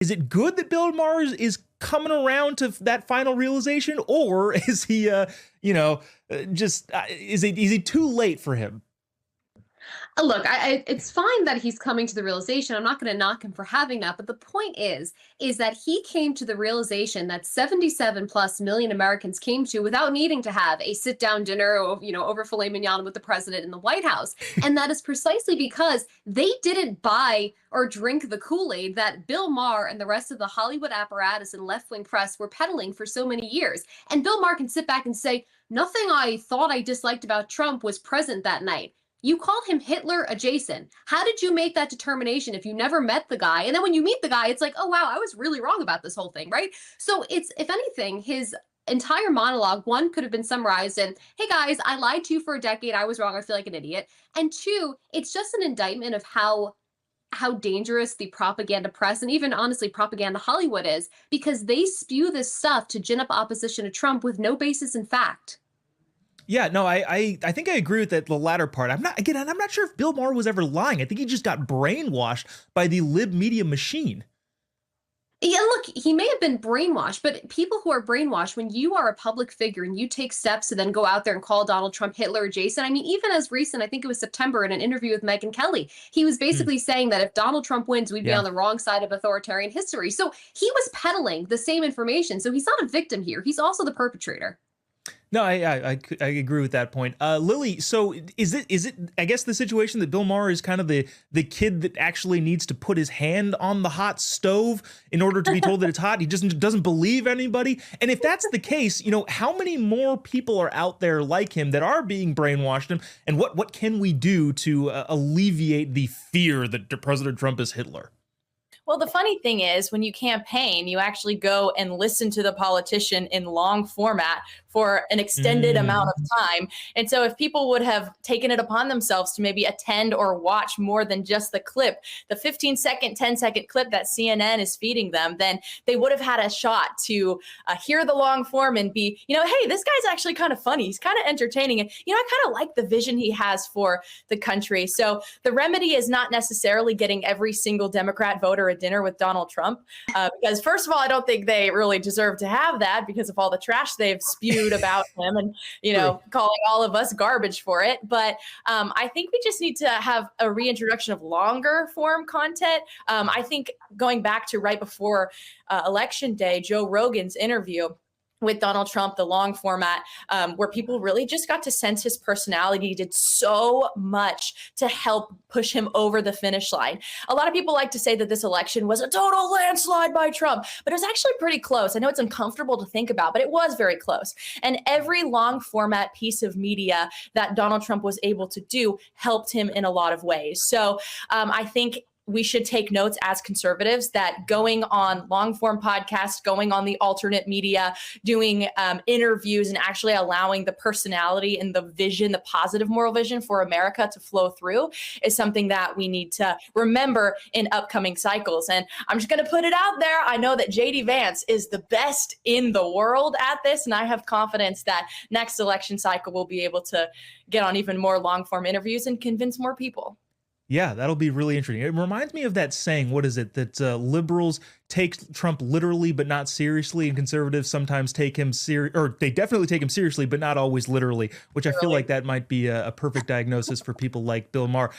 Is it good that Bill Maher is coming around to that final realization, or is he, is he too late for him? Look, it's fine that he's coming to the realization. I'm not going to knock him for having that, but the point is that he came to the realization that 77 plus million Americans came to without needing to have a sit down dinner, over filet mignon with the president in the White House, and that is precisely because they didn't buy or drink the Kool-Aid that Bill Maher and the rest of the Hollywood apparatus and left-wing press were peddling for so many years. And Bill Maher can sit back and say, nothing I thought I disliked about Trump was present that night. You call him Hitler adjacent. How did you make that determination if you never met the guy? And then when you meet the guy, it's like, oh, wow, I was really wrong about this whole thing, right? So it's, if anything, his entire monologue, one, could have been summarized in, hey guys, I lied to you for a decade. I was wrong. I feel like an idiot. And two, it's just an indictment of how dangerous the propaganda press and even honestly propaganda Hollywood is, because they spew this stuff to gin up opposition to Trump with no basis in fact. Yeah, no, I think I agree with that, the latter part. I'm not sure if Bill Maher was ever lying. I think he just got brainwashed by the lib media machine. Yeah, look, he may have been brainwashed, but people who are brainwashed, when you are a public figure and you take steps to then go out there and call Donald Trump Hitler adjacent, I mean, even as recent, I think it was September, in an interview with Megyn Kelly, he was basically saying that if Donald Trump wins, we'd be on the wrong side of authoritarian history. So he was peddling the same information. So he's not a victim here. He's also the perpetrator. No, I agree with that point. Lily, so is it I guess the situation that Bill Maher is kind of the kid that actually needs to put his hand on the hot stove in order to be told that it's hot? He just doesn't believe anybody. And if that's the case, how many more people are out there like him that are being brainwashed? And what can we do to alleviate the fear that President Trump is Hitler? Well, the funny thing is, when you campaign, you actually go and listen to the politician in long format for an extended amount of time. And so if people would have taken it upon themselves to maybe attend or watch more than just the clip, the 15-second, 10-second clip that CNN is feeding them, then they would have had a shot to hear the long form and be, hey, this guy's actually kind of funny. He's kind of entertaining. And, I kind of like the vision he has for the country. So the remedy is not necessarily getting every single Democrat voter a dinner with Donald Trump, because first of all, I don't think they really deserve to have that because of all the trash they've spewed about him and, calling all of us garbage for it. But I think we just need to have a reintroduction of longer form content. I think going back to right before Election Day, Joe Rogan's interview with Donald Trump, the long format, where people really just got to sense his personality. He did so much to help push him over the finish line. A lot of people like to say that this election was a total landslide by Trump, but it was actually pretty close. I know it's uncomfortable to think about, but it was very close. And every long format piece of media that Donald Trump was able to do helped him in a lot of ways. So I think we should take notes as conservatives that going on long form podcasts, going on the alternate media, doing interviews and actually allowing the personality and the vision, the positive moral vision for America to flow through is something that we need to remember in upcoming cycles. And I'm just going to put it out there. I know that JD Vance is the best in the world at this. And I have confidence that next election cycle we'll be able to get on even more long form interviews and convince more people. Yeah, that'll be really interesting. It reminds me of that saying, what is it, that liberals take Trump literally but not seriously, and conservatives sometimes take him or they definitely take him seriously but not always literally, which I feel like that might be a perfect diagnosis for people like Bill Maher.